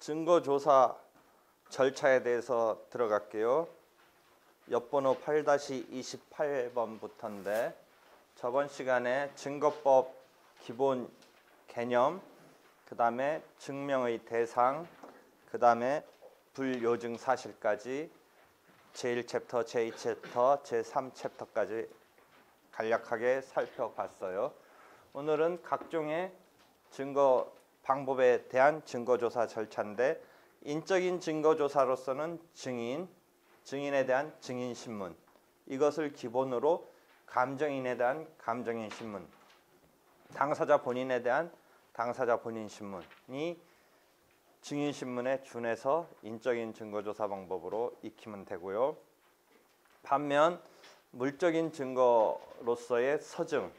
증거조사 절차에 대해서 들어갈게요. 옆번호 8-28번부터인데 저번 시간에 증거법 기본 개념, 그 다음에 증명의 대상, 그 다음에 불요증 사실까지 제1챕터, 제2챕터, 제3챕터까지 간략하게 살펴봤어요. 오늘은 각종의 증거 방법에 대한 증거조사 절차인데 인적인 증거조사로서는 증인에 대한 증인신문, 이것을 기본으로 감정인에 대한 감정인신문, 당사자 본인에 대한 당사자 본인신문이 증인신문에 준해서 인적인 증거조사 방법으로 익히면 되고요. 반면 물적인 증거로서의 서증,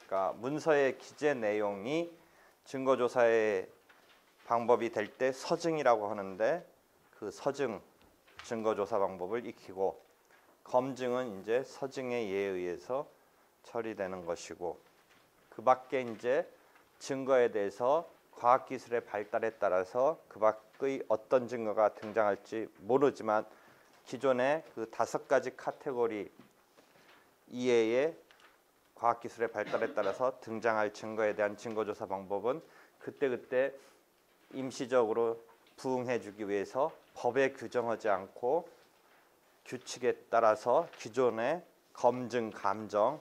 그러니까 문서의 기재 내용이 증거조사의 방법이 될 때 서증이라고 하는데 그 서증 증거조사 방법을 익히고 검증은 이제 서증의 예에 의해서 처리되는 것이고 그 밖에 이제 증거에 대해서 과학기술의 발달에 따라서 그 밖의 어떤 증거가 등장할지 모르지만 기존의 그 5가지 카테고리 이외의 과학기술의 발달에 따라서 등장할 증거에 대한 증거조사 방법은 그때그때 임시적으로 부응해주기 위해서 법에 규정하지 않고 규칙에 따라서 기존의 검증, 감정,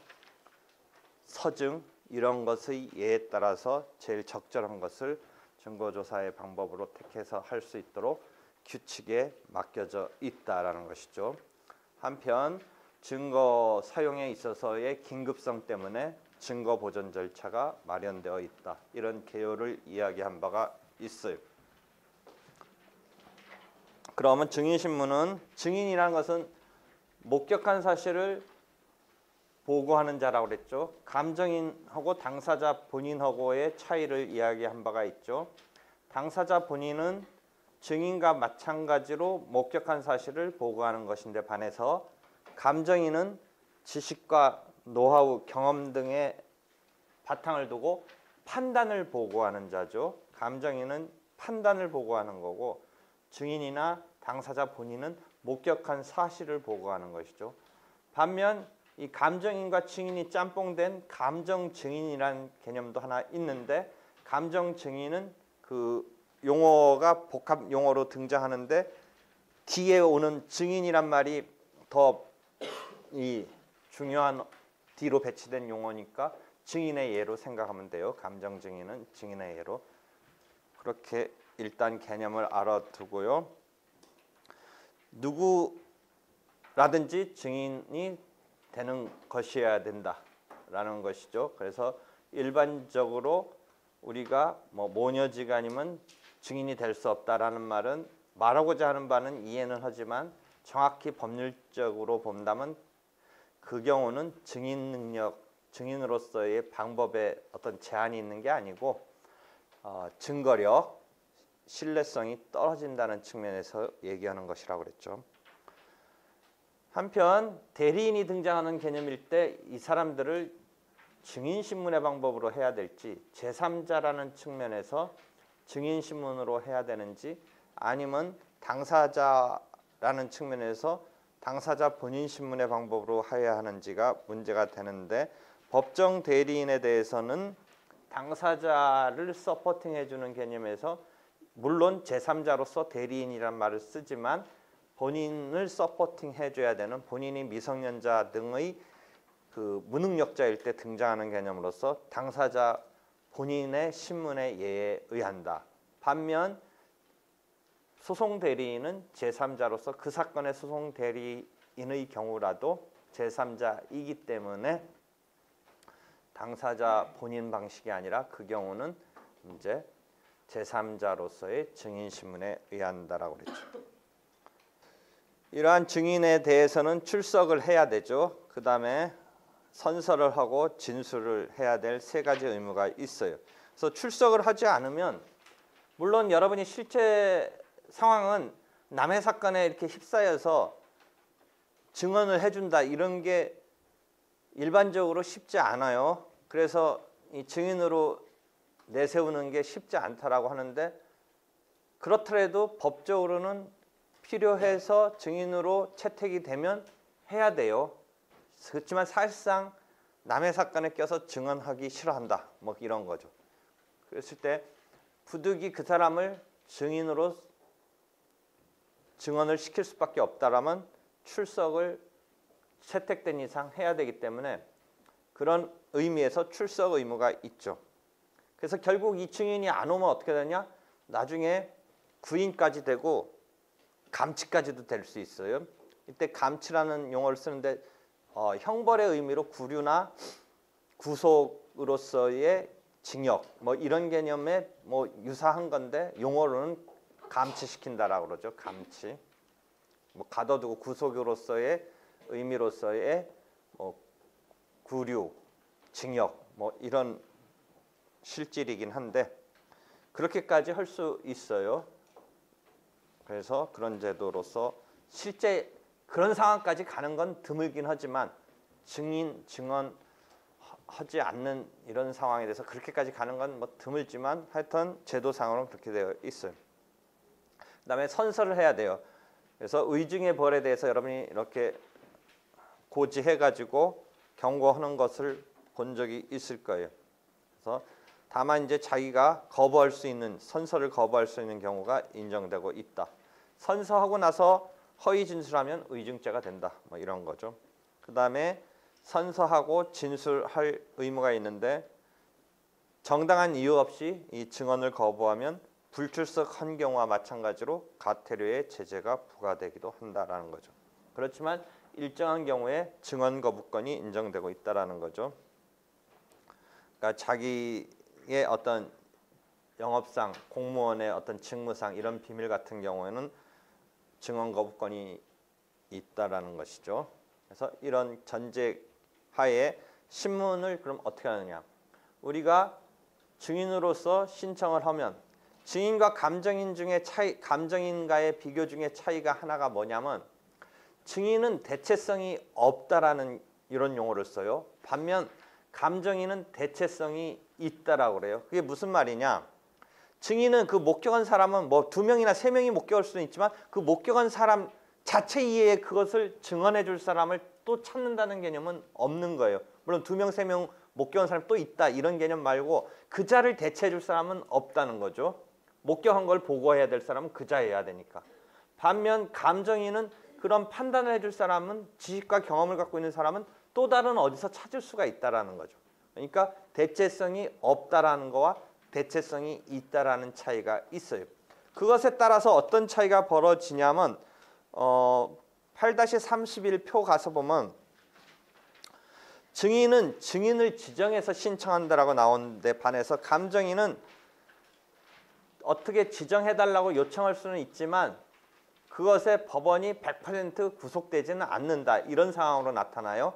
서증 이런 것의 예에 따라서 제일 적절한 것을 증거조사의 방법으로 택해서 할 수 있도록 규칙에 맡겨져 있다라는 것이죠. 한편 증거 사용에 있어서의 긴급성 때문에 증거 보존 절차가 마련되어 있다. 이런 개요를 이야기한 바가 있어요. 그러면 증인신문은 증인이라는 것은 목격한 사실을 보고하는 자라고 그랬죠. 감정인하고 당사자 본인하고의 차이를 이야기한 바가 있죠. 당사자 본인은 증인과 마찬가지로 목격한 사실을 보고하는 것인데 반해서 감정인은 지식과 노하우, 경험 등의 바탕을 두고 판단을 보고하는 자죠. 감정인은 판단을 보고하는 거고 증인이나 당사자 본인은 목격한 사실을 보고하는 것이죠. 반면 이 감정인과 증인이 짬뽕된 감정 증인이라는 개념도 하나 있는데 감정 증인은 그 용어가 복합 용어로 등장하는데 뒤에 오는 증인이란 말이 더 이 중요한 뒤로 배치된 용어니까 증인의 예로 생각하면 돼요. 감정 증인은 증인의 예로. 그렇게 일단 개념을 알아두고요. 누구라든지 증인이 되는 것이어야 된다라는 것이죠. 그래서 일반적으로 우리가 뭐 모녀지간이면 증인이 될 수 없다라는 말은 말하고자 하는 바는 이해는 하지만 정확히 법률적으로 본다면 그 경우는 증인 능력, 증인으로서의 방법에 어떤 제한이 있는 게 아니고 증거력, 신뢰성이 떨어진다는 측면에서 얘기하는 것이라고 그랬죠. 한편 대리인이 등장하는 개념일 때 이 사람들을 증인신문의 방법으로 해야 될지 제3자라는 측면에서 증인신문으로 해야 되는지 아니면 당사자라는 측면에서 당사자 본인신문의 방법으로 해야 하는지가 문제가 되는데 법정 대리인에 대해서는 당사자를 서포팅해주는 개념에서 물론 제3자로서 대리인이란 말을 쓰지만 본인을 서포팅해줘야 되는 본인이 미성년자 등의 그 무능력자일 때 등장하는 개념으로서 당사자 본인의 신문의 예에 의한다. 반면 소송 대리인은 제3자로서 그 사건의 소송 대리인의 경우라도 제3자이기 때문에 당사자 본인 방식이 아니라 그 경우는 이제 제3자로서의 증인신문에 의한다라고 그랬죠. 이러한 증인에 대해서는 출석을 해야 되죠. 그 다음에 선서를 하고 진술을 해야 될 3가지 의무가 있어요. 그래서 출석을 하지 않으면 물론 여러분이 실제 상황은 남의 사건에 이렇게 휩싸여서 증언을 해준다 이런 게 일반적으로 쉽지 않아요. 그래서 이 증인으로 내세우는 게 쉽지 않다라고 하는데 그렇더라도 법적으로는 필요해서 증인으로 채택이 되면 해야 돼요. 그렇지만 사실상 남의 사건에 껴서 증언하기 싫어한다. 뭐 이런 거죠. 그랬을 때 부득이 그 사람을 증인으로 증언을 시킬 수밖에 없다라면 출석을 채택된 이상 해야 되기 때문에 그런 의미에서 출석 의무가 있죠. 그래서 결국 이 증인이 안 오면 어떻게 되냐? 나중에 구인까지 되고 감치까지도 될 수 있어요. 이때 감치라는 용어를 쓰는데 형벌의 의미로 구류나 구속으로서의 징역 뭐 이런 개념에 뭐 유사한 건데 용어로는 감치시킨다라고 그러죠. 감치. 뭐 가둬두고 구속으로서의 의미로서의 뭐 구류, 징역 뭐 이런 실질이긴 한데 그렇게까지 할 수 있어요. 그래서 그런 제도로서 실제 그런 상황까지 가는 건 드물긴 하지만 증언하지 않는 이런 상황에 대해서 그렇게까지 가는 건 뭐 드물지만 하여튼 제도상으로는 그렇게 되어 있어요. 그다음에 선서를 해야 돼요. 그래서 의중의 벌에 대해서 여러분이 이렇게 고지해가지고 경고하는 것을 본 적이 있을 거예요. 그래서 다만 이제 자기가 거부할 수 있는 선서를 거부할 수 있는 경우가 인정되고 있다. 선서하고 나서 허위 진술하면 의중죄가 된다. 뭐 이런 거죠. 그다음에 선서하고 진술할 의무가 있는데 정당한 이유 없이 이 증언을 거부하면 불출석한 경우와 마찬가지로 가태료의 제재가 부과되기도 한다라는 거죠. 그렇지만 일정한 경우에 증언 거부권이 인정되고 있다라는 거죠. 그러니까 자기의 어떤 영업상, 공무원의 어떤 직무상 이런 비밀 같은 경우에는 증언 거부권이 있다라는 것이죠. 그래서 이런 전제 하에 신문을 그럼 어떻게 하느냐? 우리가 증인으로서 신청을 하면 증인과 감정인 중에 차이, 감정인과의 비교 중에 차이가 하나가 뭐냐면 증인은 대체성이 없다라는 이런 용어를 써요. 반면 감정인은 대체성이 있다라고 그래요. 그게 무슨 말이냐? 증인은 그 목격한 사람은 뭐 2명이나 3명이 목격할 수는 있지만 그 목격한 사람 자체 이해에 그것을 증언해 줄 사람을 또 찾는다는 개념은 없는 거예요. 물론 2명, 3명 목격한 사람 또 있다 이런 개념 말고 그 자를 대체해 줄 사람은 없다는 거죠. 목격한 걸 보고해야 될 사람은 그 자여야 되니까. 반면 감정인은 그런 판단을 해줄 사람은 지식과 경험을 갖고 있는 사람은 또 다른 어디서 찾을 수가 있다라는 거죠. 그러니까 대체성이 없다라는 거와 대체성이 있다라는 차이가 있어요. 그것에 따라서 어떤 차이가 벌어지냐면 8-31표 가서 보면 증인은 증인을 지정해서 신청한다라고 나오는데 반해서 감정인은 어떻게 지정해달라고 요청할 수는 있지만 그것에 법원이 100% 구속되지는 않는다. 이런 상황으로 나타나요.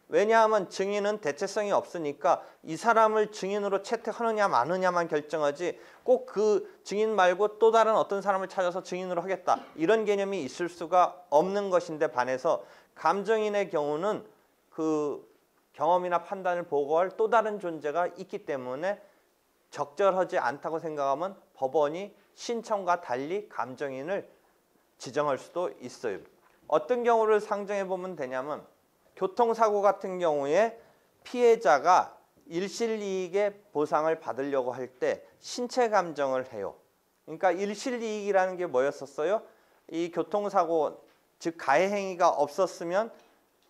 왜냐하면 증인은 대체성이 없으니까 이 사람을 증인으로 채택하느냐 마느냐만 결정하지 꼭 그 증인 말고 또 다른 어떤 사람을 찾아서 증인으로 하겠다. 이런 개념이 있을 수가 없는 것인데 반해서 감정인의 경우는 그 경험이나 판단을 보고할 또 다른 존재가 있기 때문에 적절하지 않다고 생각하면 법원이 신청과 달리 감정인을 지정할 수도 있어요. 어떤 경우를 상정해 보면 되냐면 교통사고 같은 경우에 피해자가 일실이익의 보상을 받으려고 할 때 신체 감정을 해요. 그러니까 일실이익이라는 게 뭐였었어요? 이 교통사고 즉 가해 행위가 없었으면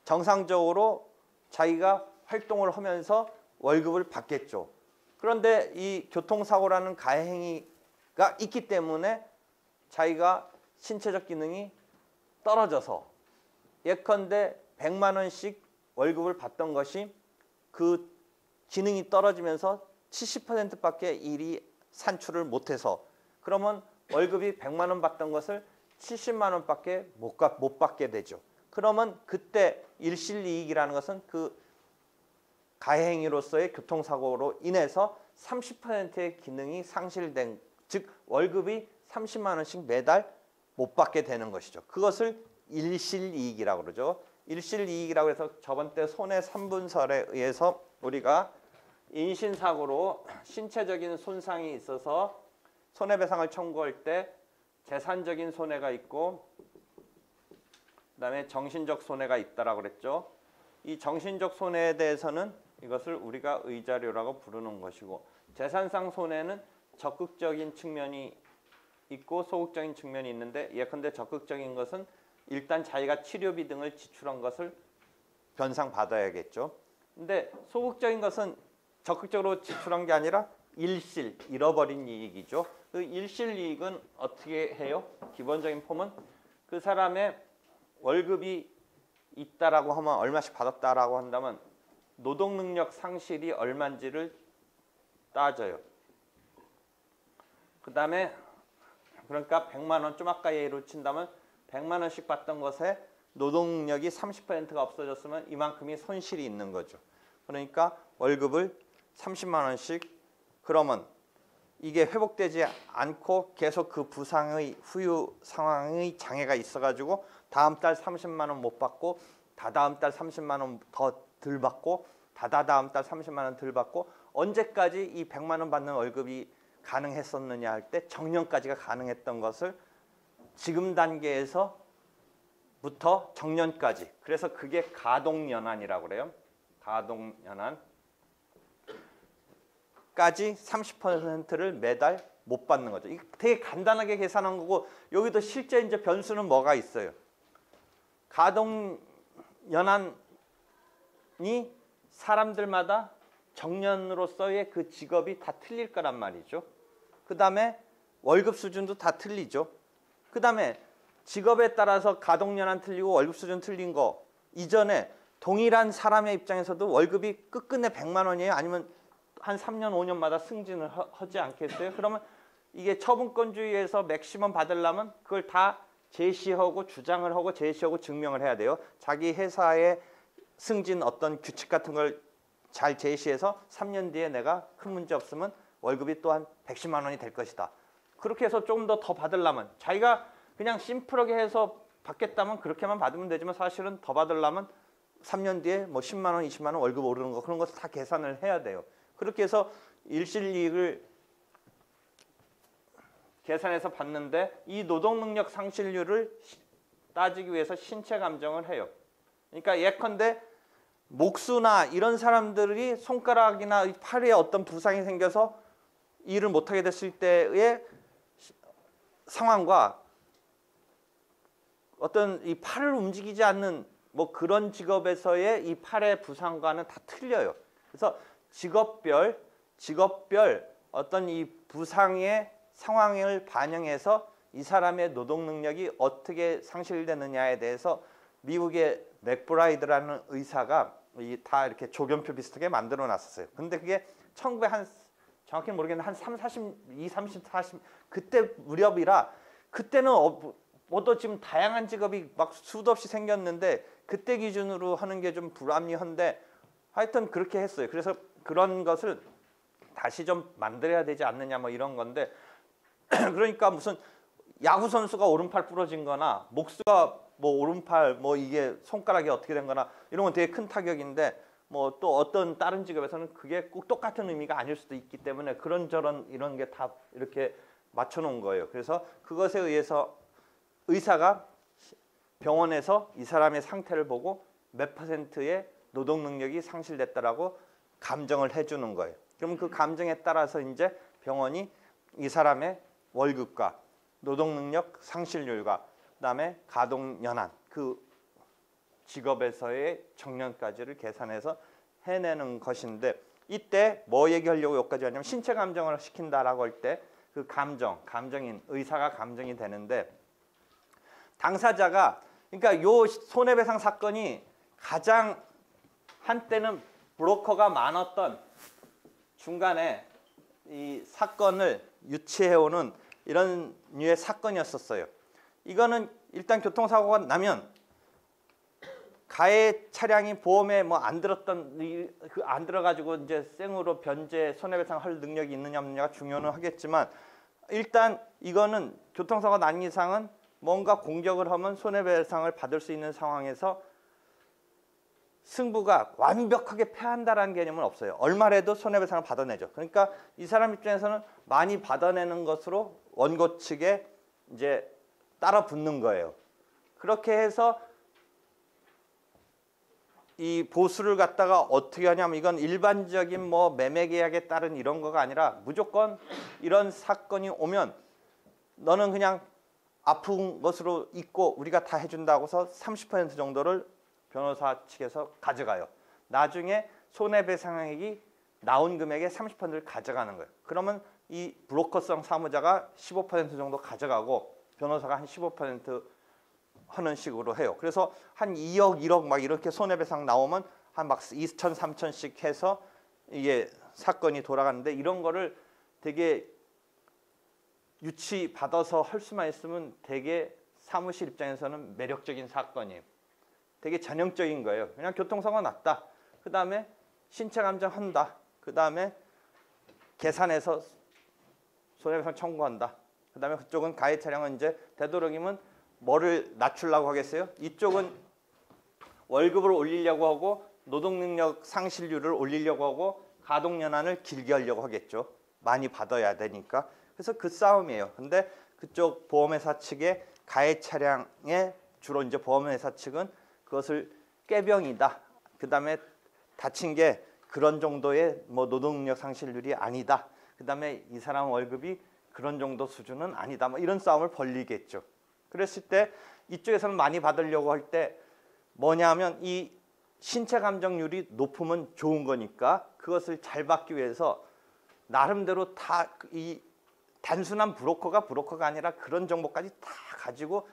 정상적으로 자기가 활동을 하면서 월급을 받겠죠. 그런데 이 교통사고라는 가해 행위가 있기 때문에 자기가 신체적 기능이 떨어져서 예컨대 100만 원씩 월급을 받던 것이 그 기능이 떨어지면서 70%밖에 일이 산출을 못해서 그러면 월급이 100만 원 받던 것을 70만 원밖에 못 받게 되죠. 그러면 그때 일실이익이라는 것은 그 가해행위로서의 교통사고로 인해서 30%의 기능이 상실된 즉 월급이 30만 원씩 매달 못 받게 되는 것이죠. 그것을 일실이익이라고 그러죠. 일실이익이라고 해서 저번 때 손해 3분설에 의해서 우리가 인신사고로 신체적인 손상이 있어서 손해배상을 청구할 때 재산적인 손해가 있고 그다음에 정신적 손해가 있다라고 그랬죠. 이 정신적 손해에 대해서는 이것을 우리가 의자료라고 부르는 것이고 재산상 손해는 적극적인 측면이 있고 소극적인 측면이 있는데 예컨대 적극적인 것은 일단 자기가 치료비 등을 지출한 것을 변상받아야겠죠. 근데 소극적인 것은 적극적으로 지출한 게 아니라 일실, 잃어버린 이익이죠. 그 일실 이익은 어떻게 해요? 기본적인 폼은 그 사람의 월급이 있다라고 하면 얼마씩 받았다라고 한다면 노동능력 상실이 얼마인지를 따져요. 그 다음에 그러니까 100만 원, 좀 아까 예로 친다면 100만 원씩 받던 것에 노동력이 30%가 없어졌으면 이만큼이 손실이 있는 거죠. 그러니까 월급을 30만 원씩 그러면 이게 회복되지 않고 계속 그 부상의 후유 상황의 장애가 있어가지고 다음 달 30만 원 못 받고 다다음 달 30만 원 더 덜 받고 다다다음 달 30만 원 덜 받고 언제까지 이 100만 원 받는 월급이 가능했었느냐 할 때 정년까지가 가능했던 것을 지금 단계에서부터 정년까지 그래서 그게 가동연한이라고 그래요. 가동연한 까지 30%를 매달 못 받는 거죠. 이게 되게 간단하게 계산한 거고 여기도 실제 이제 변수는 뭐가 있어요. 가동연한이 사람들마다 정년으로서의 그 직업이 다 틀릴 거란 말이죠. 그 다음에 월급 수준도 다 틀리죠. 그 다음에 직업에 따라서 가동연한 틀리고 월급 수준 틀린 거 이전에 동일한 사람의 입장에서도 월급이 끝끝내 100만 원이에요? 아니면 한 3년, 5년마다 승진을 하지 않겠어요? 그러면 이게 처분권주의에서 맥시멈 받으려면 그걸 다 제시하고 주장을 하고 제시하고 증명을 해야 돼요. 자기 회사의 승진 어떤 규칙 같은 걸 잘 제시해서 3년 뒤에 내가 큰 문제 없으면 월급이 또 한 110만 원이 될 것이다. 그렇게 해서 조금 더 받으려면 자기가 그냥 심플하게 해서 받겠다면 그렇게만 받으면 되지만 사실은 더 받으려면 3년 뒤에 뭐 10만 원, 20만 원 월급 오르는 거 그런 것을 다 계산을 해야 돼요. 그렇게 해서 일실이익을 계산해서 받는데 이 노동능력 상실률을 따지기 위해서 신체 감정을 해요. 그러니까 예컨대 목수나 이런 사람들이 손가락이나 팔에 어떤 부상이 생겨서 일을 못하게 됐을 때의 상황과 어떤 이 팔을 움직이지 않는 뭐 그런 직업에서의 이 팔의 부상과는 다 틀려요. 그래서 직업별 어떤 이 부상의 상황을 반영해서 이 사람의 노동 능력이 어떻게 상실되느냐에 대해서 미국의 맥브라이드라는 의사가 다 이렇게 조견표 비슷하게 만들어 놨었어요. 근데 그게 1900 정확히는 모르겠는데 한 32, 30, 40 그때 무렵이라 그때는 뭐도 지금 다양한 직업이 막 수도 없이 생겼는데 그때 기준으로 하는 게 좀 불합리한데 하여튼 그렇게 했어요. 그래서 그런 것을 다시 좀 만들어야 되지 않느냐 뭐 이런 건데 그러니까 무슨 야구 선수가 오른팔 부러진 거나 목수가 뭐 오른팔 뭐 이게 손가락이 어떻게 된 거나 이런 건 되게 큰 타격인데 뭐 또 어떤 다른 직업에서는 그게 꼭 똑같은 의미가 아닐 수도 있기 때문에 그런저런 이런 게 다 이렇게 맞춰 놓은 거예요. 그래서 그것에 의해서 의사가 병원에서 이 사람의 상태를 보고 몇 %의 노동 능력이 상실됐다라고 감정을 해주는 거예요. 그럼 그 감정에 따라서 이제 병원이 이 사람의 월급과 노동 능력 상실률과 그다음에 가동 연한 그 직업에서의 정년까지를 계산해서 해내는 것인데 이때 뭐 얘기하려고 여기까지 왔냐면 신체 감정을 시킨다라고 할 때 그 감정인 의사가 감정이 되는데 당사자가 그러니까 요 손해배상 사건이 가장 한때는 브로커가 많았던 중간에 이 사건을 유치해오는 이런 류의 사건이었었어요. 이거는 일단 교통사고가 나면 가해 차량이 보험에 뭐 안 들었던 안 들어가지고 이제 생으로 변제 손해배상할 능력이 있느냐 없느냐가 중요는 하겠지만 일단 이거는 교통사고가 난 이상은 뭔가 공격을 하면 손해배상을 받을 수 있는 상황에서 승부가 완벽하게 패한다라는 개념은 없어요. 얼마라도 손해배상을 받아내죠. 그러니까 이 사람 입장에서는 많이 받아내는 것으로 원고 측에 이제 따라 붙는 거예요. 그렇게 해서 이 보수를 갖다가 어떻게 하냐면 이건 일반적인 뭐 매매 계약에 따른 이런 거가 아니라 무조건 이런 사건이 오면 너는 그냥 아픈 것으로 있고 우리가 다 해준다고서 30% 정도를 변호사 측에서 가져가요. 나중에 손해배상액이 나온 금액의 30%를 가져가는 거예요. 그러면 이 브로커성 사무자가 15% 정도 가져가고 변호사가 한 15% 하는 식으로 해요. 그래서 한 2억, 1억 막 이렇게 손해배상 나오면 한 막 2천, 3천씩 해서 이게 사건이 돌아가는데 이런 거를 되게 유치 받아서 할 수만 있으면 되게 사무실 입장에서는 매력적인 사건이에요. 되게 전형적인 거예요. 그냥 교통사고 났다. 그 다음에 신체 감정한다. 그 다음에 계산해서 손해배상 청구한다. 그 다음에 그쪽은 가해 차량은 이제 되도록이면 뭐를 낮추려고 하겠어요? 이쪽은 월급을 올리려고 하고 노동능력 상실률을 올리려고 하고 가동연한을 길게 하려고 하겠죠. 많이 받아야 되니까. 그래서 그 싸움이에요. 근데 그쪽 보험회사 측의 가해 차량에 주로 이제 보험회사 측은 그것을 꾀병이다. 그 다음에 다친 게 그런 정도의 뭐 노동력 상실률이 아니다. 그 다음에 이 사람 월급이 그런 정도 수준은 아니다. 뭐 이런 싸움을 벌리겠죠. 그랬을 때 이쪽에서는 많이 받으려고 할 때 뭐냐면 이 신체 감정률이 높으면 좋은 거니까 그것을 잘 받기 위해서 나름대로 다 이 단순한 브로커가 아니라 그런 정보까지 다 가지고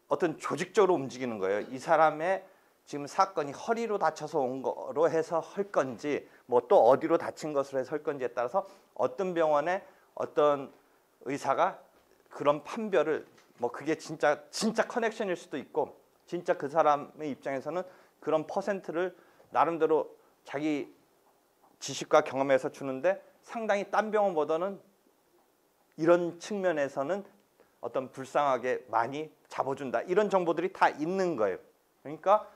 어떤 조직적으로 움직이는 거예요. 이 사람의 지금 사건이 허리로 다쳐서 온 거로 해서 할 건지 뭐 또 어디로 다친 것으로 해서 할 건지에 따라서 어떤 병원에 어떤 의사가 그런 판별을 뭐 그게 진짜 커넥션일 수도 있고 진짜 그 사람의 입장에서는 그런 퍼센트를 나름대로 자기 지식과 경험에서 주는데 상당히 딴 병원보다는 이런 측면에서는 어떤 불쌍하게 많이 잡아준다. 이런 정보들이 다 있는 거예요. 그러니까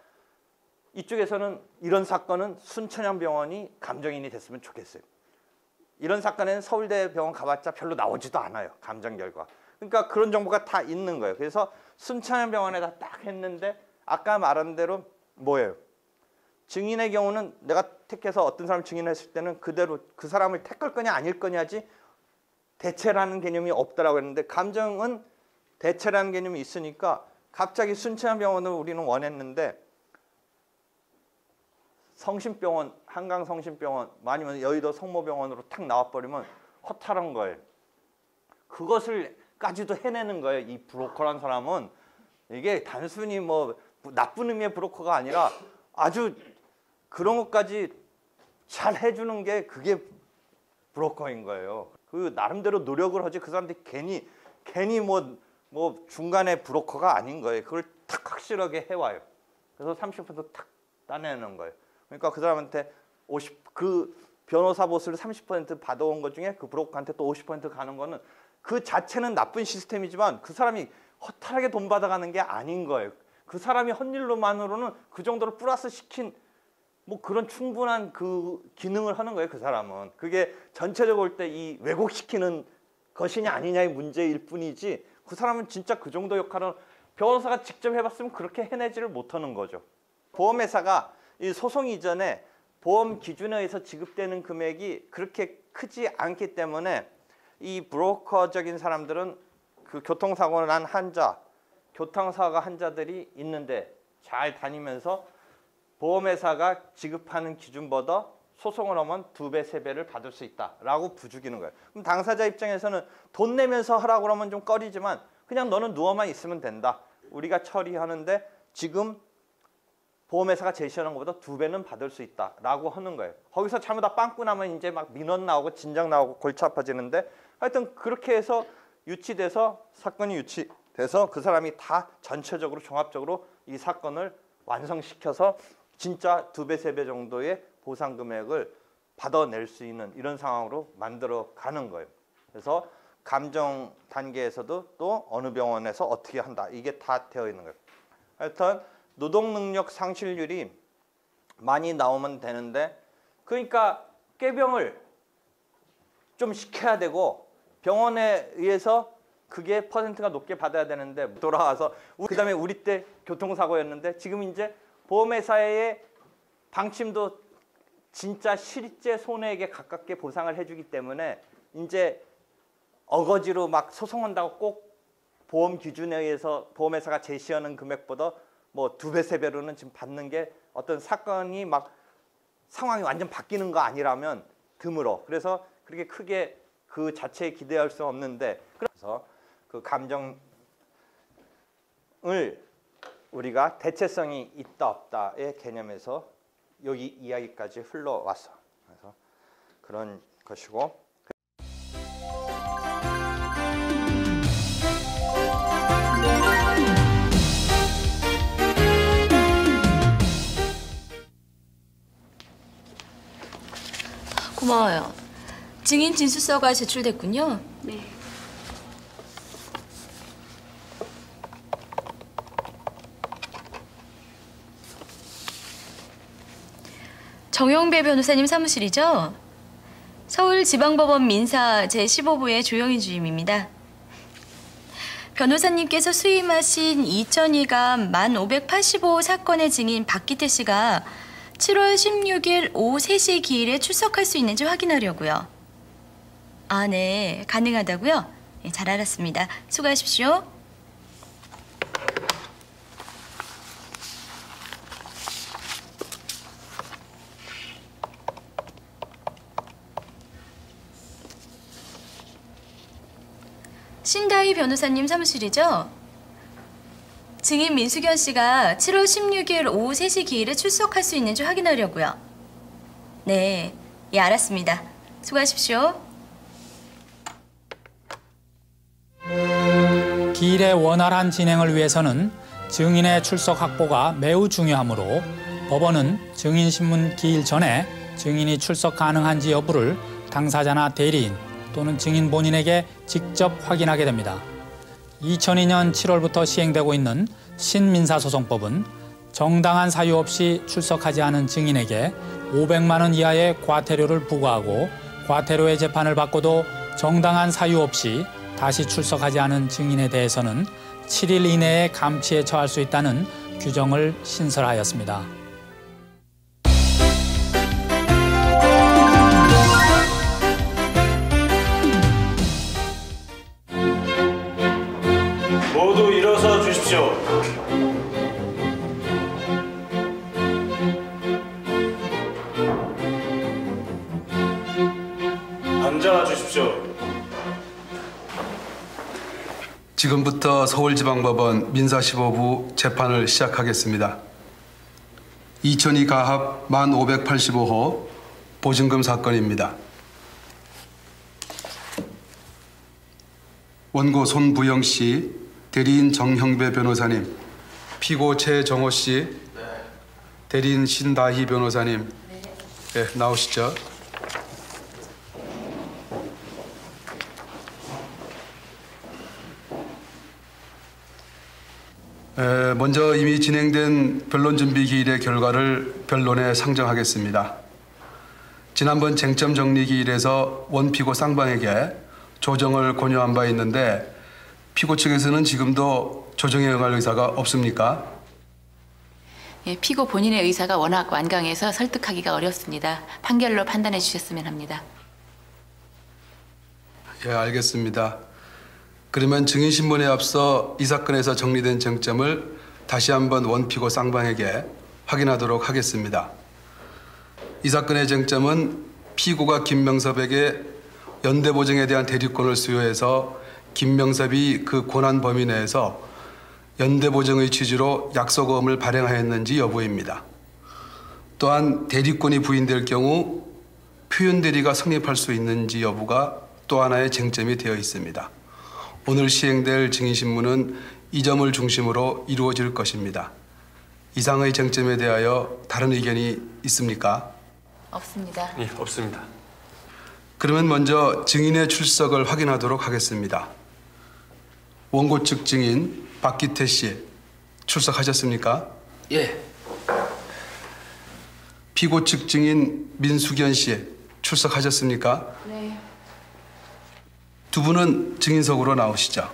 이쪽에서는 이런 사건은 순천향병원이 감정인이 됐으면 좋겠어요. 이런 사건에는 서울대병원 가봤자 별로 나오지도 않아요. 감정 결과. 그러니까 그런 정보가 다 있는 거예요. 그래서 순천향병원에다 딱 했는데 아까 말한 대로 뭐예요? 증인의 경우는 내가 택해서 어떤 사람 증인했을 때는 그대로 그 사람을 택할 거냐 아닐 거냐지 대체라는 개념이 없다라고 했는데 감정은 대체라는 개념이 있으니까 갑자기 순천향병원을 우리는 원했는데 성심병원, 한강성심병원 아니면 여의도 성모병원으로 탁 나와버리면 허탈한 거예요. 그것을까지도 해내는 거예요. 이 브로커란 사람은 이게 단순히 뭐 나쁜 의미의 브로커가 아니라 아주 그런 것까지 잘 해주는 게 그게 브로커인 거예요. 그 나름대로 노력을 하지 그 사람들이 괜히 뭐 중간에 브로커가 아닌 거예요. 그걸 탁 확실하게 해와요. 그래서 30%탁 따내는 거예요. 그러니까 그 사람한테 그 변호사 보수를 30% 받아온 것 중에 그 브로커한테 또 50% 가는 거는 그 자체는 나쁜 시스템이지만 그 사람이 허탈하게 돈 받아가는 게 아닌 거예요. 그 사람이 한 일로만으로는 그 정도로 플러스 시킨 뭐 그런 충분한 그 기능을 하는 거예요. 그 사람은. 그게 전체적으로 볼 때 이 왜곡시키는 것이냐 아니냐의 문제일 뿐이지 그 사람은 진짜 그 정도 역할은 변호사가 직접 해봤으면 그렇게 해내지를 못하는 거죠. 보험회사가 이 소송 이전에 보험 기준에 의해서 지급되는 금액이 그렇게 크지 않기 때문에 이 브로커적인 사람들은 그 교통사고를 난 환자, 교통사고 환자들이 있는데 잘 다니면서 보험회사가 지급하는 기준보다 소송을 하면 2배, 3배를 받을 수 있다라고 부추기는 거예요. 그럼 당사자 입장에서는 돈 내면서 하라고 그러면 좀 꺼리지만 그냥 너는 누워만 있으면 된다. 우리가 처리하는데 지금 보험회사가 제시하는 것보다 2배는 받을 수 있다라고 하는 거예요. 거기서 잘못하다 빵꾸 나면 이제 막 민원 나오고 진정 나오고 골치 아파지는데 하여튼 그렇게 해서 유치돼서 사건이 유치돼서 그 사람이 다 전체적으로 종합적으로 이 사건을 완성시켜서 진짜 2배, 3배 정도의 보상 금액을 받아낼 수 있는 이런 상황으로 만들어 가는 거예요. 그래서 감정 단계에서도 또 어느 병원에서 어떻게 한다. 이게 다 되어 있는 거예요. 하여튼 노동능력 상실률이 많이 나오면 되는데 그러니까 꾀병을 좀 시켜야 되고 병원에 의해서 그게 퍼센트가 높게 받아야 되는데 돌아와서 그다음에 우리 때 교통사고였는데 지금 이제 보험회사의 방침도 진짜 실제 손해액에 가깝게 보상을 해주기 때문에 이제 어거지로 막 소송한다고 꼭 보험 기준에 의해서 보험회사가 제시하는 금액보다 뭐 2배, 3배로는 지금 받는 게 어떤 사건이 막 상황이 완전 바뀌는 거 아니라면 드물어. 그래서 그렇게 크게 그 자체에 기대할 수 없는데 그래서 그 감정을 우리가 대체성이 있다 없다의 개념에서 여기 이야기까지 흘러왔어. 그래서 그런 것이고. 고마워요. 증인 진술서가 제출됐군요. 네. 정영배 변호사님 사무실이죠? 서울지방법원 민사 제15부의 조영희 주임입니다. 변호사님께서 수임하신 2002감 1585 사건의 증인 박기태 씨가 7월 16일 오후 3시 기일에 출석할 수 있는지 확인하려고요. 아, 네. 가능하다고요? 네, 잘 알았습니다. 수고하십시오. 신다희 변호사님 사무실이죠? 증인 민수견 씨가 7월 16일 오후 3시 기일에 출석할 수 있는지 확인하려고요. 네, 예, 알았습니다. 수고하십시오. 기일의 원활한 진행을 위해서는 증인의 출석 확보가 매우 중요하므로 법원은 증인신문 기일 전에 증인이 출석 가능한지 여부를 당사자나 대리인 또는 증인 본인에게 직접 확인하게 됩니다. 2002년 7월부터 시행되고 있는 신민사소송법은 정당한 사유 없이 출석하지 않은 증인에게 500만 원 이하의 과태료를 부과하고 과태료의 재판을 받고도 정당한 사유 없이 다시 출석하지 않은 증인에 대해서는 7일 이내에 감치에 처할 수 있다는 규정을 신설하였습니다. 모두 일어서 주십시오. 앉아 주십시오. 지금부터 서울지방법원 민사 15부 재판을 시작하겠습니다. 2002 가합 1585호 보증금 사건입니다. 원고 손부영 씨, 대리인 정형배 변호사님, 피고 최정호 씨, 대리인 신다희 변호사님, 네, 나오시죠. 먼저 이미 진행된 변론 준비 기일의 결과를 변론에 상정하겠습니다. 지난번 쟁점 정리 기일에서 원피고 쌍방에게 조정을 권유한 바 있는데 피고 측에서는 지금도 조정에 응할 의사가 없습니까? 예, 피고 본인의 의사가 워낙 완강해서 설득하기가 어렵습니다. 판결로 판단해 주셨으면 합니다. 예, 알겠습니다. 그러면 증인신문에 앞서 이 사건에서 정리된 쟁점을 다시 한번 원피고 쌍방에게 확인하도록 하겠습니다. 이 사건의 쟁점은 피고가 김명섭에게 연대보증에 대한 대리권을 수여해서 김명섭이 그 권한 범위 내에서 연대보증의 취지로 약속어음을 발행하였는지 여부입니다. 또한 대리권이 부인될 경우 표현대리가 성립할 수 있는지 여부가 또 하나의 쟁점이 되어 있습니다. 오늘 시행될 증인신문은 이 점을 중심으로 이루어질 것입니다. 이상의 쟁점에 대하여 다른 의견이 있습니까? 없습니다. 예, 없습니다. 그러면 먼저 증인의 출석을 확인하도록 하겠습니다. 원고 측 증인 박기태 씨 출석하셨습니까? 예. 피고 측 증인 민수견 씨 출석하셨습니까? 네. 두 분은 증인석으로 나오시죠.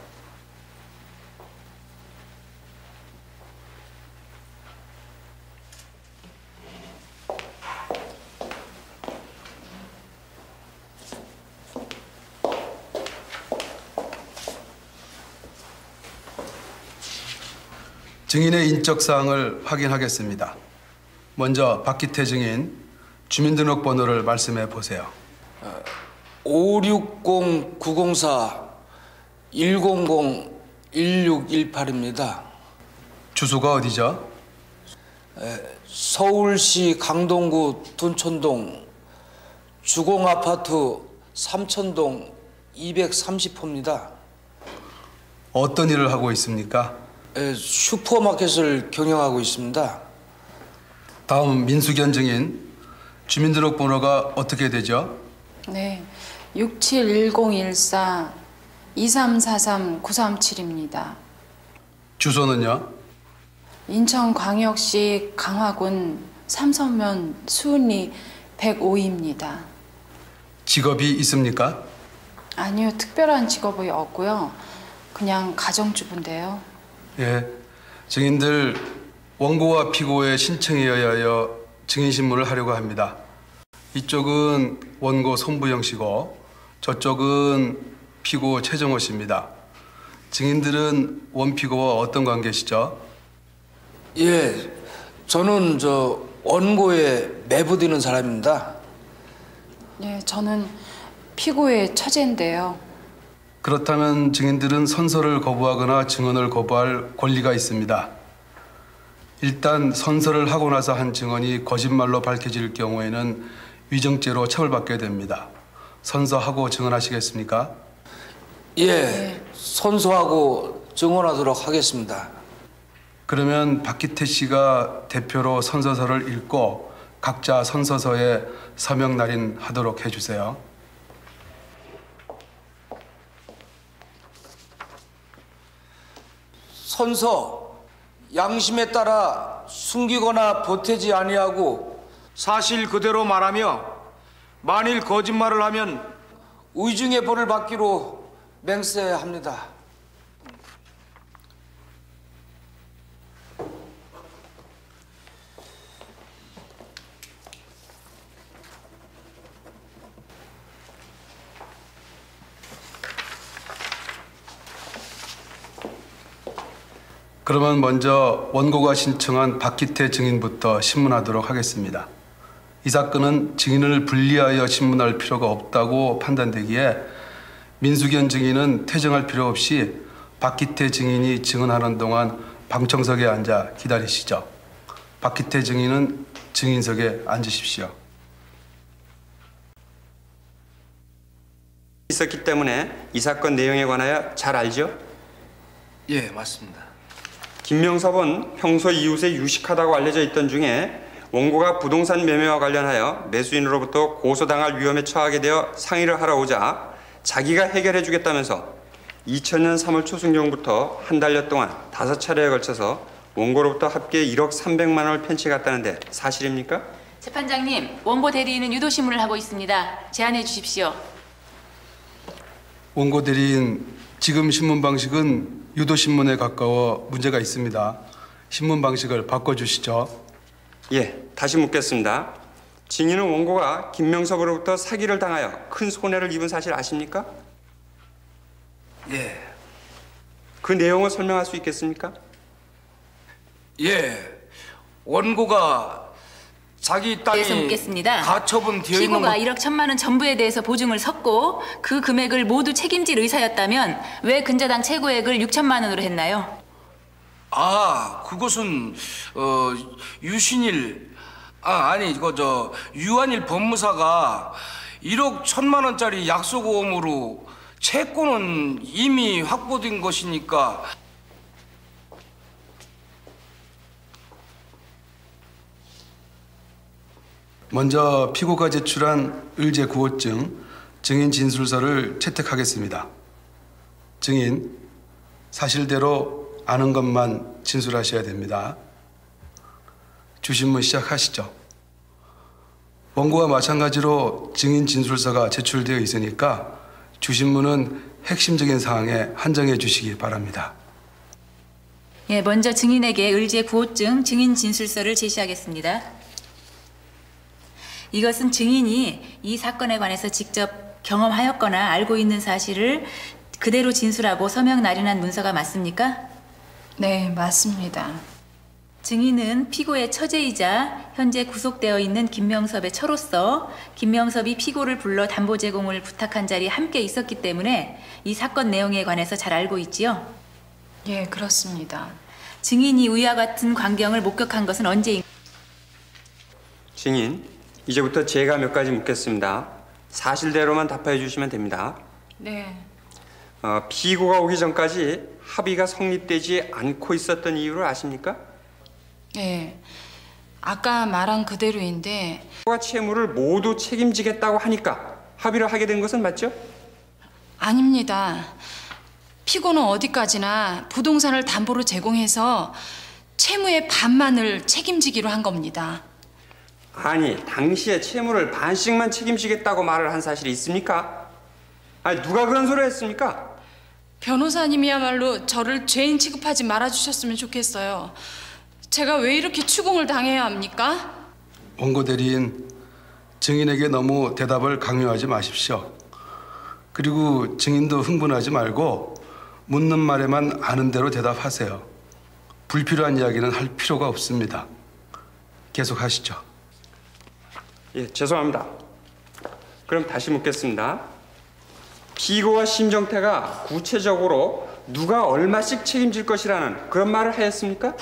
증인의 인적 사항을 확인하겠습니다. 먼저 박기태 증인 주민등록번호를 말씀해 보세요. 560-904-100-1618입니다. 주소가 어디죠? 서울시 강동구 둔촌동 주공아파트 3천동 230호입니다. 어떤 일을 하고 있습니까? 슈퍼마켓을 경영하고 있습니다. 다음 민수견 증인 주민등록번호가 어떻게 되죠? 네, 671014-2343-937입니다. 주소는요? 인천광역시 강화군 삼서면 수은리 105입니다. 직업이 있습니까? 아니요, 특별한 직업이 없고요. 그냥 가정주부인데요. 예, 증인들 원고와 피고의 신청에 의하여 증인신문을 하려고 합니다. 이쪽은 원고 손부영 씨고 저쪽은 피고 최정호 씨입니다. 증인들은 원피고와 어떤 관계시죠? 예, 저는 원고에 매부되는 사람입니다. 네, 저는 피고의 처제인데요. 그렇다면 증인들은 선서를 거부하거나 증언을 거부할 권리가 있습니다. 일단 선서를 하고 나서 한 증언이 거짓말로 밝혀질 경우에는 위증죄로 처벌받게 됩니다. 선서하고 증언하시겠습니까? 예, 선서하고 증언하도록 하겠습니다. 그러면 박기태 씨가 대표로 선서서를 읽고 각자 선서서에 서명 날인하도록 해주세요. 선서, 양심에 따라 숨기거나 보태지 아니하고 사실 그대로 말하며 만일 거짓말을 하면 의중의 벌을 받기로 맹세합니다. 그러면 먼저 원고가 신청한 박기태 증인부터 신문하도록 하겠습니다. 이 사건은 증인을 분리하여 신문할 필요가 없다고 판단되기에 민수견 증인은 퇴정할 필요 없이 박기태 증인이 증언하는 동안 방청석에 앉아 기다리시죠. 박기태 증인은 증인석에 앉으십시오. 있었기 때문에 이 사건 내용에 관하여 잘 알죠? 예, 맞습니다. 김명섭은 평소 이웃에 유식하다고 알려져 있던 중에 원고가 부동산 매매와 관련하여 매수인으로부터 고소당할 위험에 처하게 되어 상의를 하러 오자 자기가 해결해 주겠다면서 2000년 3월 초승경부터 한 달여 동안 5차례에 걸쳐서 원고로부터 합계 1억 300만 원을 편취했다는데 사실입니까? 재판장님, 원고 대리인은 유도신문을 하고 있습니다. 제안해 주십시오. 원고 대리인, 지금 신문 방식은 유도신문에 가까워 문제가 있습니다. 신문 방식을 바꿔주시죠. 예, 다시 묻겠습니다. 증인은 원고가 김명섭으로부터 사기를 당하여 큰 손해를 입은 사실 아십니까? 예. 그 내용을 설명할 수 있겠습니까? 예. 원고가 자기 대해서 땅이 묻겠습니다. 가처분 되어 있는 피고가 1억 1천만 원 전부에 대해서 보증을 섰고 그 금액을 모두 책임질 의사였다면 왜 근저당 최고액을 6천만 원으로 했나요? 그것은 유신일 유한일 법무사가 1억 1천만 원짜리 약속보험으로 채권은 이미 확보된 것이니까. 먼저 피고가 제출한 의제 구호증, 증인 진술서를 채택하겠습니다. 증인, 사실대로 아는 것만 진술하셔야 됩니다. 주신문 시작하시죠. 원고와 마찬가지로 증인 진술서가 제출되어 있으니까 주신문은 핵심적인 사항에 한정해 주시기 바랍니다. 예, 먼저 증인에게 을지의 구호증 증인 진술서를 제시하겠습니다. 이것은 증인이 이 사건에 관해서 직접 경험하였거나 알고 있는 사실을 그대로 진술하고 서명 날인한 문서가 맞습니까? 네, 맞습니다. 증인은 피고의 처제이자 현재 구속되어 있는 김명섭의 처로서 김명섭이 피고를 불러 담보 제공을 부탁한 자리에 함께 있었기 때문에 이 사건 내용에 관해서 잘 알고 있지요? 예, 그렇습니다. 증인이 위와 같은 광경을 목격한 것은 언제인가요? 증인, 이제부터 제가 몇 가지 묻겠습니다. 사실대로만 답해 주시면 됩니다. 네. 피고가 오기 전까지 합의가 성립되지 않고 있었던 이유를 아십니까? 네. 아까 말한 그대로인데 피고가 채무를 모두 책임지겠다고 하니까 합의를 하게 된 것은 맞죠? 아닙니다. 피고는 어디까지나 부동산을 담보로 제공해서 채무의 반만을 책임지기로 한 겁니다. 아니, 당시에 채무를 반씩만 책임지겠다고 말을 한 사실이 있습니까? 아니, 누가 그런 소리를 했습니까? 변호사님이야말로 저를 죄인 취급하지 말아주셨으면 좋겠어요. 제가 왜 이렇게 추궁을 당해야 합니까? 원고 대리인, 증인에게 너무 대답을 강요하지 마십시오. 그리고 증인도 흥분하지 말고 묻는 말에만 아는 대로 대답하세요. 불필요한 이야기는 할 필요가 없습니다. 계속하시죠. 예, 죄송합니다. 그럼 다시 묻겠습니다. 피고와 심정태가 구체적으로 누가 얼마씩 책임질 것이라는 그런 말을 하였습니까?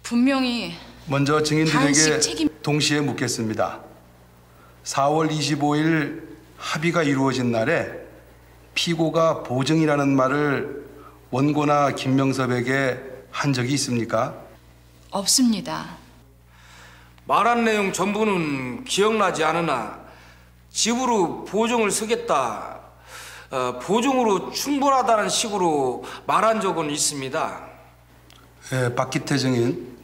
분명히 먼저 반씩 증인들에게 책임- 동시에 묻겠습니다. 4월 25일 합의가 이루어진 날에 피고가 보증이라는 말을 원고나 김명섭에게 한 적이 있습니까? 없습니다. 말한 내용 전부는 기억나지 않으나 집으로 보증을 서겠다, 보증으로 충분하다는 식으로 말한 적은 있습니다. 예, 박기태 증인.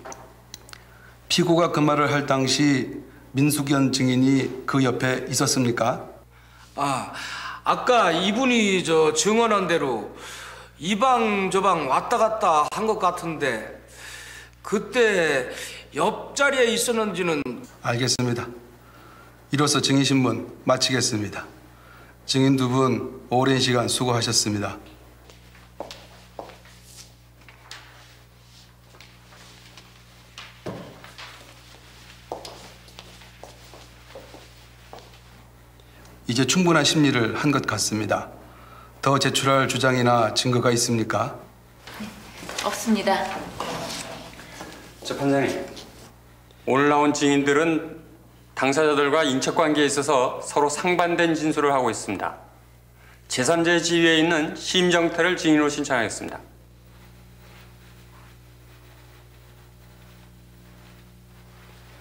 피고가 그 말을 할 당시 민숙연 증인이 그 옆에 있었습니까? 아까 이분이 증언한 대로 이 방 저 방 왔다 갔다 한 것 같은데 그때 옆자리에 있었는지는. 알겠습니다. 이로써 증인 신문 마치겠습니다. 증인 두 분 오랜 시간 수고하셨습니다. 이제 충분한 심리를 한 것 같습니다. 더 제출할 주장이나 증거가 있습니까? 없습니다. 재판장님, 오늘 나온 증인들은 당사자들과 인척관계에 있어서 서로 상반된 진술을 하고 있습니다. 제3자의 지위에 있는 심정태를 증인으로 신청하겠습니다.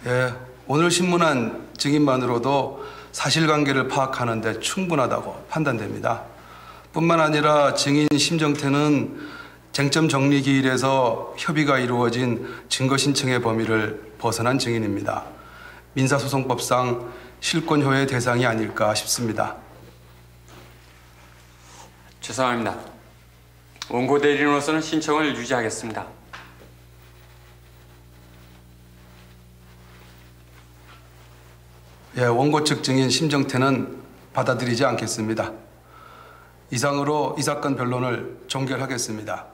예, 오늘 신문한 증인만으로도 사실관계를 파악하는 데 충분하다고 판단됩니다. 뿐만 아니라 증인 심정태는 쟁점 정리 기일에서 협의가 이루어진 증거 신청의 범위를 벗어난 증인입니다. 민사소송법상 실권효의 대상이 아닐까 싶습니다. 죄송합니다. 원고 대리인으로서는 신청을 유지하겠습니다. 예, 원고 측 증인 심정태는 받아들이지 않겠습니다. 이상으로 이 사건 변론을 종결하겠습니다.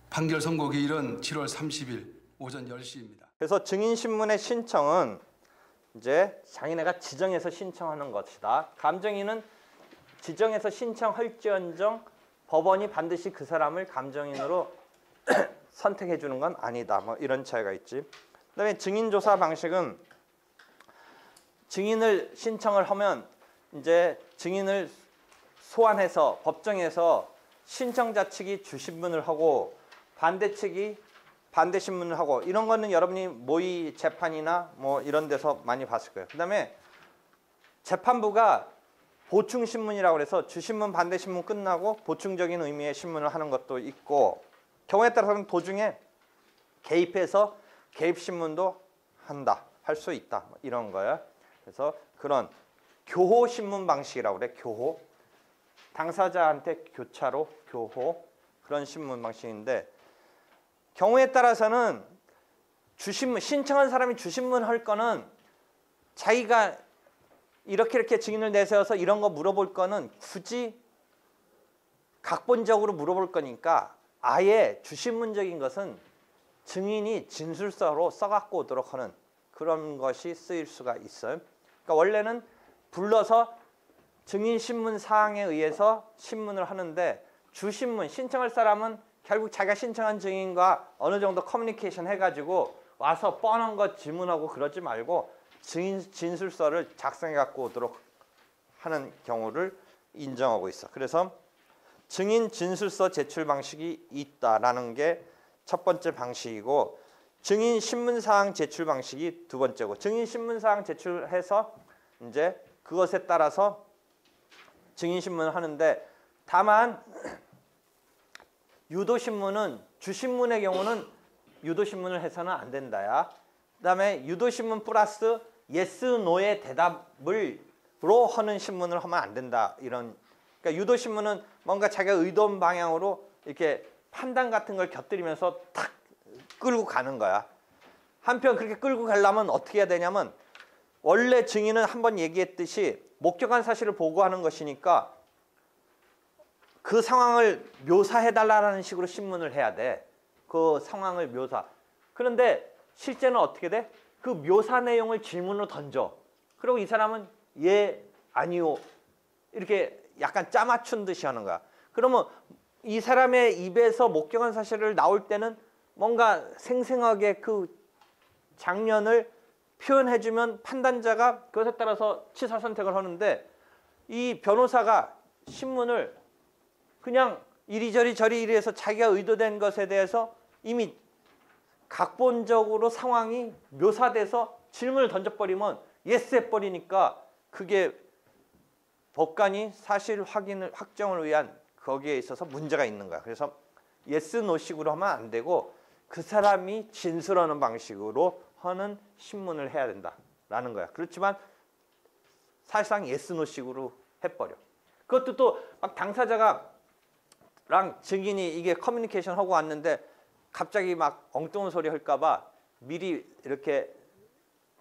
판결 선고 기일은 7월 30일 오전 10시입니다. 그래서 증인신문의 신청은 이제 장인애가 지정해서 신청하는 것이다. 감정인은 지정해서 신청할지언정 법원이 반드시 그 사람을 감정인으로 선택해 주는 건 아니다. 뭐 이런 차이가 있지. 그다음에 증인조사 방식은 증인을 신청을 하면 이제 증인을 소환해서 법정에서 신청자 측이 주신문을 하고 반대 측이 반대 신문을 하고 이런 거는 여러분이 모의 재판이나 뭐 이런 데서 많이 봤을 거예요. 그다음에 재판부가 보충 신문이라고 해서 주신문 반대 신문 끝나고 보충적인 의미의 신문을 하는 것도 있고 경우에 따라서는 도중에 개입해서 개입 신문도 한다. 할 수 있다. 이런 거예요. 그래서 그런 교호 신문 방식이라고 그래. 교호. 당사자한테 교차로 교호 그런 신문 방식인데 경우에 따라서는 주신문 신청한 사람이 주신문 할 거는 자기가 이렇게 증인을 내세워서 이런 거 물어볼 거는 굳이 각본적으로 물어볼 거니까 아예 주신문적인 것은 증인이 진술서로 써갖고 오도록 하는 그런 것이 쓰일 수가 있어요. 그러니까 원래는 불러서 증인 신문 사항에 의해서 신문을 하는데 주신문 신청할 사람은 결국 자기가 신청한 증인과 어느 정도 커뮤니케이션 해가지고 와서 뻔한 거 질문하고 그러지 말고 증인 진술서를 작성해 갖고 오도록 하는 경우를 인정하고 있어. 그래서 증인 진술서 제출 방식이 있다라는 게 첫 번째 방식이고 증인 신문사항 제출 방식이 두 번째고 증인 신문사항 제출해서 이제 그것에 따라서 증인 신문을 하는데 다만 유도신문은 주신문의 경우는 유도신문을 해서는 안 된다야. 그다음에 유도신문 플러스 예스 노의 대답을로 하는 신문을 하면 안 된다. 이런 그러니까 유도신문은 뭔가 자기가 의도한 방향으로 이렇게 판단 같은 걸 곁들이면서 탁 끌고 가는 거야. 한편 그렇게 끌고 가려면 어떻게 해야 되냐면 원래 증인은 한번 얘기했듯이 목격한 사실을 보고하는 것이니까 그 상황을 묘사해달라는 식으로 신문을 해야 돼. 그 상황을 묘사. 그런데 실제는 어떻게 돼? 그 묘사 내용을 질문으로 던져. 그리고 이 사람은 예, 아니요. 이렇게 약간 짜맞춘 듯이 하는 거야. 그러면 이 사람의 입에서 목격한 사실을 나올 때는 뭔가 생생하게 그 장면을 표현해주면 판단자가 그것에 따라서 취사 선택을 하는데 이 변호사가 신문을 그냥 이리저리 저리 해서 자기가 의도된 것에 대해서 이미 각본적으로 상황이 묘사돼서 질문을 던져버리면 예스 해버리니까 그게 법관이 사실 확정을 위한 거기에 있어서 문제가 있는 거야. 그래서 예스 노식으로 하면 안 되고 그 사람이 진술하는 방식으로 하는 신문을 해야 된다라는 거야. 그렇지만 사실상 예스 노식으로 해버려. 그것도 또 막 당사자가 랑 증인이 이게 커뮤니케이션 하고 왔는데 갑자기 막 엉뚱한 소리 할까 봐 미리 이렇게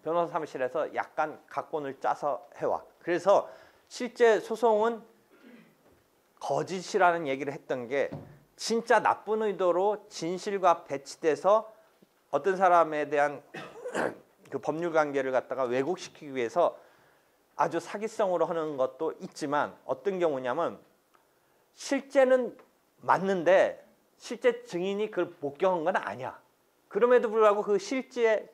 변호사 사무실에서 약간 각본을 짜서 해와. 그래서 실제 소송은 거짓이라는 얘기를 했던 게 진짜 나쁜 의도로 진실과 배치돼서 어떤 사람에 대한 그 법률 관계를 갖다가 왜곡시키기 위해서 아주 사기성으로 하는 것도 있지만 어떤 경우냐면 실제는 맞는데 실제 증인이 그걸 목격한 건 아니야. 그럼에도 불구하고 그 실제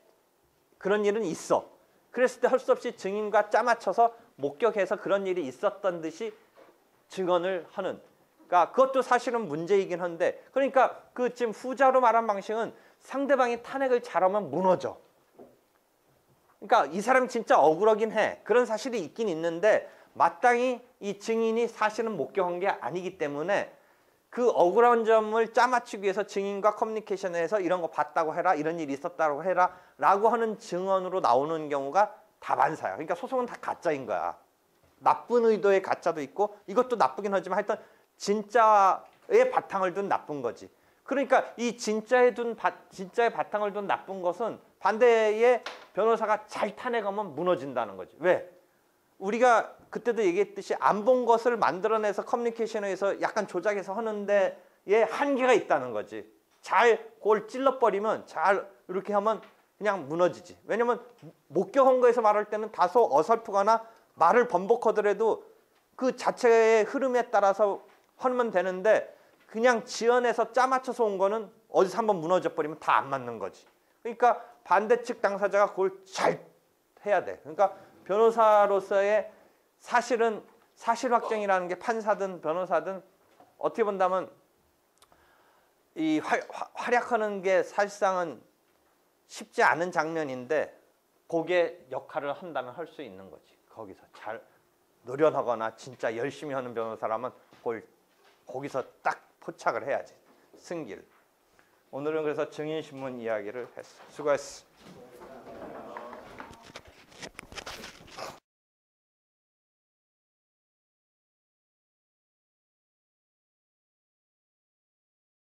그런 일은 있어. 그랬을 때 할 수 없이 증인과 짜맞춰서 목격해서 그런 일이 있었던 듯이 증언을 하는. 그러니까 그것도 사실은 문제이긴 한데 그러니까 그 지금 후자로 말한 방식은 상대방이 탄핵을 잘하면 무너져. 그러니까 이 사람이 진짜 억울하긴 해. 그런 사실이 있긴 있는데 마땅히 이 증인이 사실은 목격한 게 아니기 때문에 그 억울한 점을 짜맞추기 위해서 증인과 커뮤니케이션에서 이런 거 봤다고 해라, 이런 일이 있었다고 해라 라고 하는 증언으로 나오는 경우가 다반사야. 그러니까 소송은 다 가짜인 거야. 나쁜 의도의 가짜도 있고 이것도 나쁘긴 하지만 하여튼 진짜의 바탕을 둔 나쁜 거지. 그러니까 이 진짜의 바탕을 둔 나쁜 것은 반대의 변호사가 잘 탄핵하면 무너진다는 거지. 왜? 우리가 그때도 얘기했듯이 안 본 것을 만들어내서 커뮤니케이션에서 약간 조작해서 하는데 한계가 있다는 거지. 잘 그걸 찔러버리면 잘 이렇게 하면 그냥 무너지지. 왜냐면 목격한 거에서 말할 때는 다소 어설프거나 말을 번복하더라도 그 자체의 흐름에 따라서 하면 되는데 그냥 지어내서 짜맞춰서 온 거는 어디서 한번 무너져 버리면 다 안 맞는 거지. 그러니까 반대측 당사자가 그걸 잘 해야 돼. 그러니까 변호사로서의 사실은 사실 확정이라는 게 판사든 변호사든 어떻게 본다면 이 활약하는 게 사실상은 쉽지 않은 장면인데 그게 역할을 한다면 할 수 있는 거지. 거기서 잘 노련하거나 진짜 열심히 하는 변호사라면 그걸 거기서 딱 포착을 해야지. 승기를. 오늘은 그래서 증인신문 이야기를 했어. 수고했어.